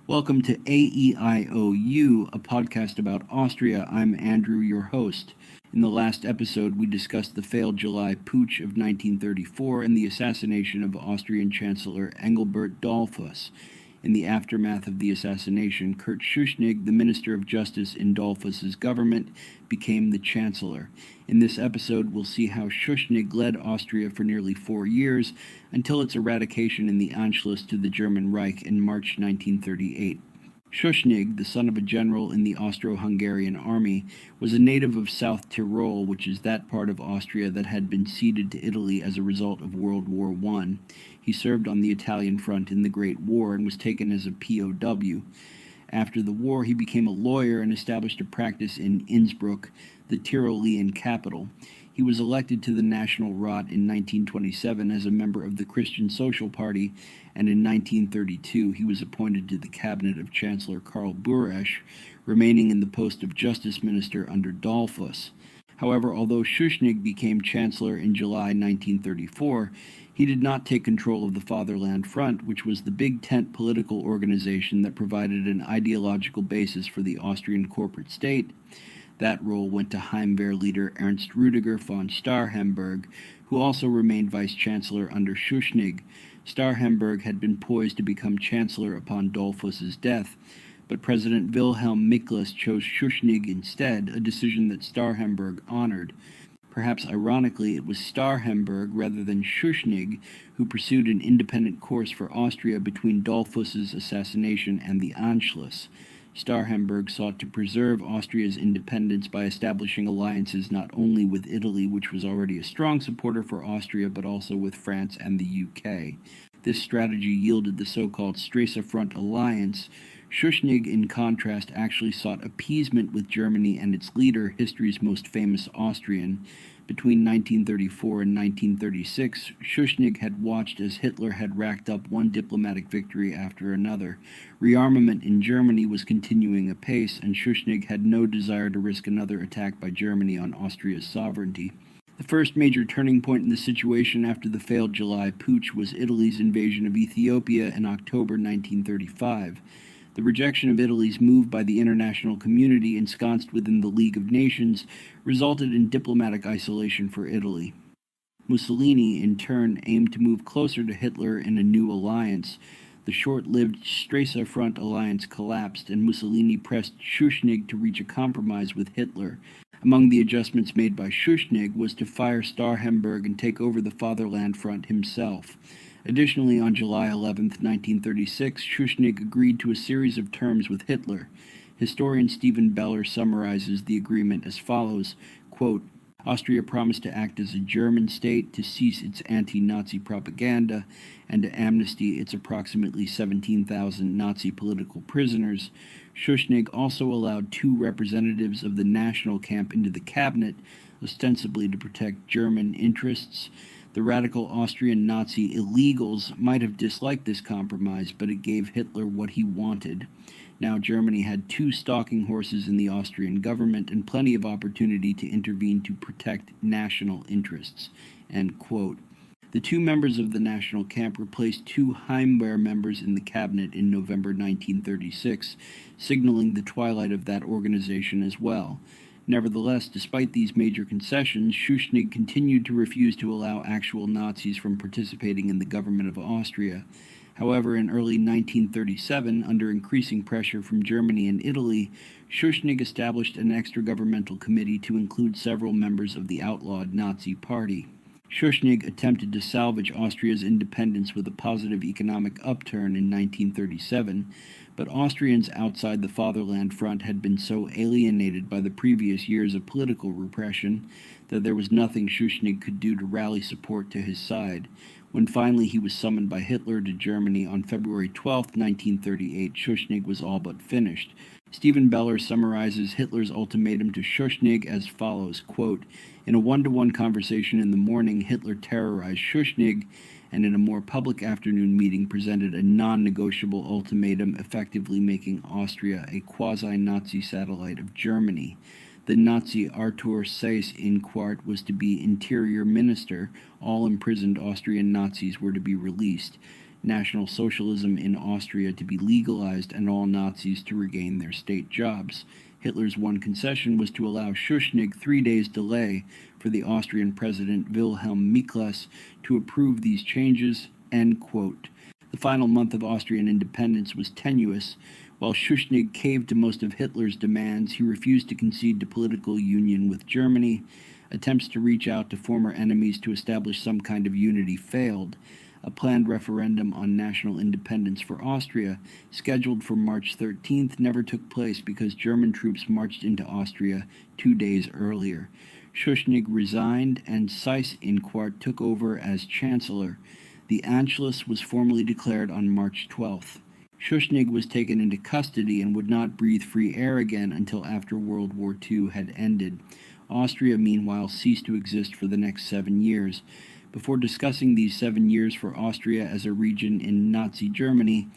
Welcome to AEIOU, a podcast about Austria. I'm Andrew, your host. In the last episode, we discussed the failed July putsch of 1934 and the assassination of Austrian Chancellor Engelbert Dollfuss. In the aftermath of the assassination, Kurt Schuschnigg, the Minister of Justice in Dollfuss's government, became the Chancellor. In this episode, we'll see how Schuschnigg led Austria for nearly 4 years until its eradication in the Anschluss to the German Reich in March 1938. Schuschnigg, the son of a general in the Austro-Hungarian army, was a native of South Tyrol, which is that part of Austria that had been ceded to Italy as a result of World War I. He served on the Italian front in the Great War and was taken as a POW. After the war, he became a lawyer and established a practice in Innsbruck, the Tyrolean capital. He was elected to the National Rat in 1927 as a member of the Christian Social Party, and in 1932 he was appointed to the cabinet of Chancellor Karl Buresch, remaining in the post of Justice Minister under Dollfuss. However, although Schuschnigg became Chancellor in July 1934, he did not take control of the Fatherland Front, which was the big tent political organization that provided an ideological basis for the Austrian corporate state. That role went to Heimwehr leader Ernst Rüdiger von Starhemberg, who also remained vice-chancellor under Schuschnigg. Starhemberg had been poised to become chancellor upon Dollfuss's death, but President Wilhelm Miklas chose Schuschnigg instead, a decision that Starhemberg honored. Perhaps ironically, it was Starhemberg rather than Schuschnigg who pursued an independent course for Austria between Dollfuss's assassination and the Anschluss. Starhemberg sought to preserve Austria's independence by establishing alliances not only with Italy, which was already a strong supporter for Austria, but also with France and the UK. This strategy yielded the so-called Stresa Front alliance. Schuschnigg, in contrast, actually sought appeasement with Germany and its leader, history's most famous Austrian. Between 1934 and 1936, Schuschnigg had watched as Hitler had racked up one diplomatic victory after another. Rearmament in Germany was continuing apace, and Schuschnigg had no desire to risk another attack by Germany on Austria's sovereignty. The first major turning point in the situation after the failed July putsch was Italy's invasion of Ethiopia in October 1935. The rejection of Italy's move by the international community ensconced within the League of Nations resulted in diplomatic isolation for Italy. Mussolini, in turn, aimed to move closer to Hitler in a new alliance. The short-lived Stresa Front alliance collapsed, and Mussolini pressed Schuschnigg to reach a compromise with Hitler. Among the adjustments made by Schuschnigg was to fire Starhemberg and take over the Fatherland Front himself. Additionally, on July 11, 1936, Schuschnigg agreed to a series of terms with Hitler. Historian Stephen Beller summarizes the agreement as follows, quote, Austria promised to act as a German state, to cease its anti-Nazi propaganda, and to amnesty its approximately 17,000 Nazi political prisoners. Schuschnigg also allowed 2 representatives of the national camp into the cabinet, ostensibly to protect German interests. The radical Austrian Nazi illegals might have disliked this compromise, but it gave Hitler what he wanted. Now Germany had 2 stalking horses in the Austrian government and plenty of opportunity to intervene to protect national interests. End quote. The 2 members of the national camp replaced 2 Heimwehr members in the cabinet in November 1936, signaling the twilight of that organization as well. Nevertheless, despite these major concessions, Schuschnigg continued to refuse to allow actual Nazis from participating in the government of Austria. However, in early 1937, under increasing pressure from Germany and Italy, Schuschnigg established an extra-governmental committee to include several members of the outlawed Nazi Party. Schuschnigg attempted to salvage Austria's independence with a positive economic upturn in 1937, but Austrians outside the Fatherland Front had been so alienated by the previous years of political repression that there was nothing Schuschnigg could do to rally support to his side. When finally he was summoned by Hitler to Germany on February 12, 1938, Schuschnigg was all but finished. Stephen Beller summarizes Hitler's ultimatum to Schuschnigg as follows, quote, in a one-to-one conversation in the morning, Hitler terrorized Schuschnigg, and in a more public afternoon meeting presented a non-negotiable ultimatum, effectively making Austria a quasi-Nazi satellite of Germany. The Nazi Arthur Seyss-Inquart was to be interior minister. All imprisoned Austrian Nazis were to be released. National Socialism in Austria to be legalized and all Nazis to regain their state jobs. Hitler's one concession was to allow Schuschnigg 3 days' delay for the Austrian President Wilhelm Miklas to approve these changes, end quote. The final month of Austrian independence was tenuous. While Schuschnigg caved to most of Hitler's demands, he refused to concede to political union with Germany. Attempts to reach out to former enemies to establish some kind of unity failed. A planned referendum on national independence for Austria, scheduled for March 13th, never took place because German troops marched into Austria 2 days earlier. Schuschnigg resigned, and Seyss-Inquart took over as chancellor. The Anschluss was formally declared on March 12th. Schuschnigg was taken into custody and would not breathe free air again until after World War II had ended. Austria, meanwhile, ceased to exist for the next 7 years. Before discussing these 7 years for Austria as a region in Nazi Germany,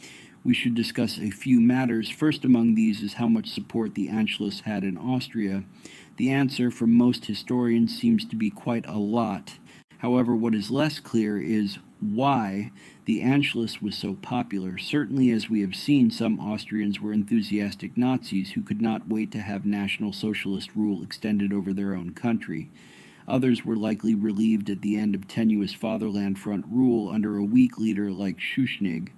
we should discuss a few matters. First among these is how much support the Anschluss had in Austria. The answer from most historians seems to be quite a lot. However, what is less clear is why the Anschluss was so popular. Certainly, as we have seen, some Austrians were enthusiastic Nazis who could not wait to have National Socialist rule extended over their own country. Others were likely relieved at the end of tenuous Fatherland Front rule under a weak leader like Schuschnigg.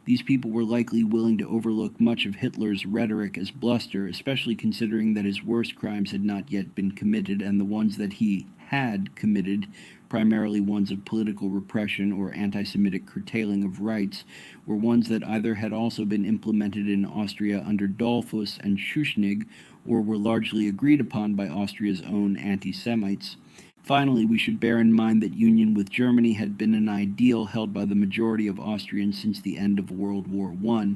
These people were likely willing to overlook much of Hitler's rhetoric as bluster, especially considering that his worst crimes had not yet been committed, and the ones that he had committed, primarily ones of political repression or anti-Semitic curtailing of rights, were ones that either had also been implemented in Austria under Dollfuss and Schuschnigg, or were largely agreed upon by Austria's own anti-Semites. Finally, we should bear in mind that union with Germany had been an ideal held by the majority of Austrians since the end of World War I.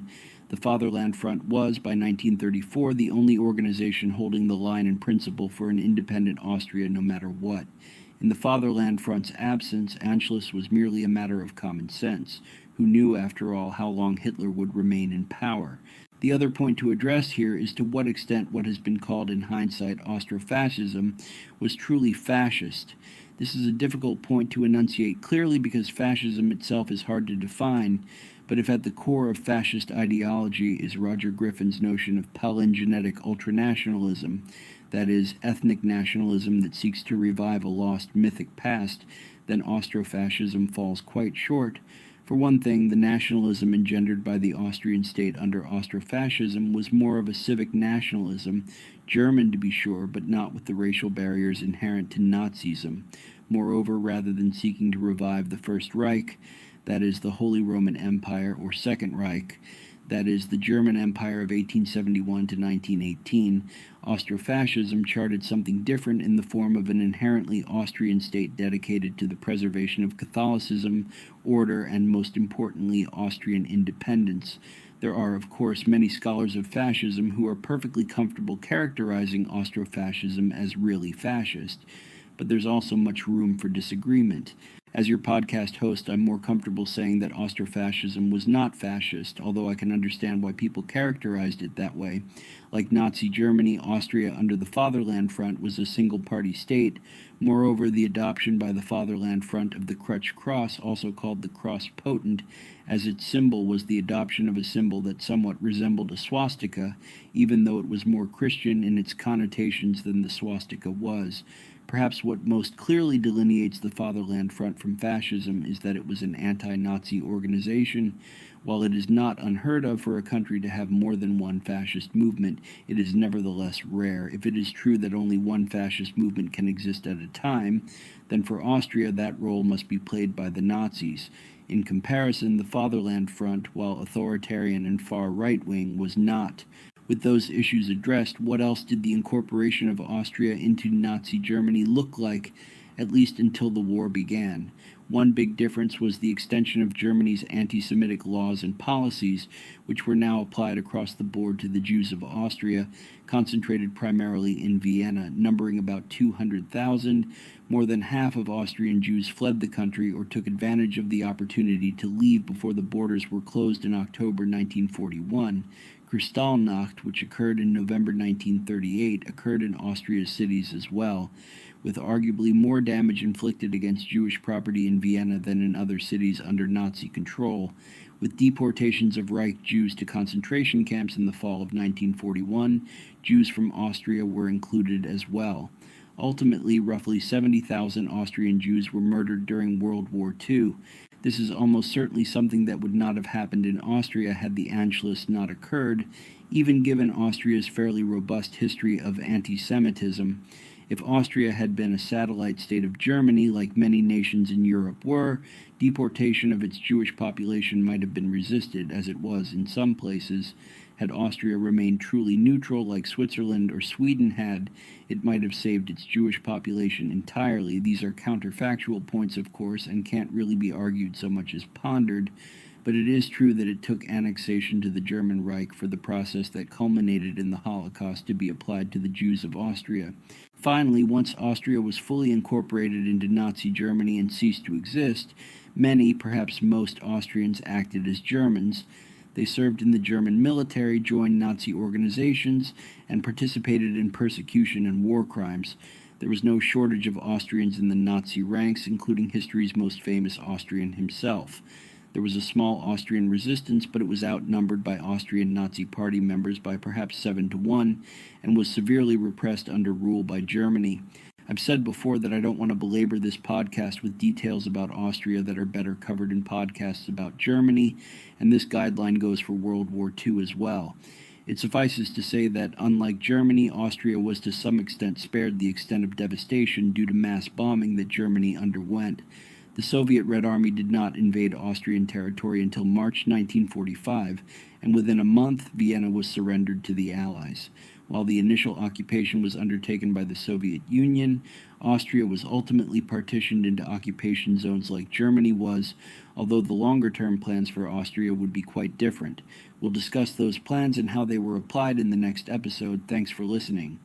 The Fatherland Front was, by 1934, the only organization holding the line in principle for an independent Austria no matter what. In the Fatherland Front's absence, Anschluss was merely a matter of common sense. Who knew, after all, how long Hitler would remain in power? The other point to address here is to what extent what has been called in hindsight Austrofascism was truly fascist. This is a difficult point to enunciate clearly because fascism itself is hard to define, but if at the core of fascist ideology is Roger Griffin's notion of palingenetic ultranationalism, that is, ethnic nationalism that seeks to revive a lost mythic past, then Austrofascism falls quite short. For one thing, the nationalism engendered by the Austrian state under Austrofascism was more of a civic nationalism, German to be sure, but not with the racial barriers inherent to Nazism. Moreover, rather than seeking to revive the First Reich, that is, the Holy Roman Empire, or Second Reich, that is, the German Empire of 1871 to 1918, Austrofascism charted something different in the form of an inherently Austrian state dedicated to the preservation of Catholicism, order, and most importantly, Austrian independence. There are, of course, many scholars of fascism who are perfectly comfortable characterizing Austrofascism as really fascist, but there's also much room for disagreement. As your podcast host, I'm more comfortable saying that Austrofascism was not fascist, although I can understand why people characterized it that way. Like Nazi Germany, Austria under the Fatherland Front was a single-party state. Moreover, the adoption by the Fatherland Front of the Crutch Cross, also called the Cross Potent, as its symbol was the adoption of a symbol that somewhat resembled a swastika, even though it was more Christian in its connotations than the swastika was. Perhaps what most clearly delineates the Fatherland Front from fascism is that it was an anti-Nazi organization. While it is not unheard of for a country to have more than one fascist movement, it is nevertheless rare. If it is true that only one fascist movement can exist at a time, then for Austria that role must be played by the Nazis. In comparison, the Fatherland Front, while authoritarian and far right-wing, was not. With those issues addressed, what else did the incorporation of Austria into Nazi Germany look like, at least until the war began? One big difference was the extension of Germany's anti-Semitic laws and policies, which were now applied across the board to the Jews of Austria, concentrated primarily in Vienna, numbering about 200,000. More than half of Austrian Jews fled the country or took advantage of the opportunity to leave before the borders were closed in October 1941. Kristallnacht, which occurred in November 1938, occurred in Austria's cities as well, with arguably more damage inflicted against Jewish property in Vienna than in other cities under Nazi control, with deportations of Reich Jews to concentration camps in the fall of 1941. Jews from Austria were included as well. Ultimately, roughly 70,000 Austrian Jews were murdered during World War II. This is almost certainly something that would not have happened in Austria had the Anschluss not occurred, even given Austria's fairly robust history of anti-Semitism. If Austria had been a satellite state of Germany, like many nations in Europe were, deportation of its Jewish population might have been resisted, as it was in some places. Had Austria remained truly neutral, like Switzerland or Sweden had, it might have saved its Jewish population entirely. These are counterfactual points, of course, and can't really be argued so much as pondered, but it is true that it took annexation to the German Reich for the process that culminated in the Holocaust to be applied to the Jews of Austria. Finally, once Austria was fully incorporated into Nazi Germany and ceased to exist, many, perhaps most Austrians acted as Germans. They served in the German military, joined Nazi organizations, and participated in persecution and war crimes. There was no shortage of Austrians in the Nazi ranks, including history's most famous Austrian himself. There was a small Austrian resistance, but it was outnumbered by Austrian Nazi Party members by perhaps 7-1, and was severely repressed under rule by Germany. I've said before that I don't want to belabor this podcast with details about Austria that are better covered in podcasts about Germany, and this guideline goes for World War II as well. It suffices to say that, unlike Germany, Austria was to some extent spared the extent of devastation due to mass bombing that Germany underwent. The Soviet Red Army did not invade Austrian territory until March 1945, and within a month, Vienna was surrendered to the Allies. While the initial occupation was undertaken by the Soviet Union, Austria was ultimately partitioned into occupation zones like Germany was, although the longer-term plans for Austria would be quite different. We'll discuss those plans and how they were applied in the next episode. Thanks for listening.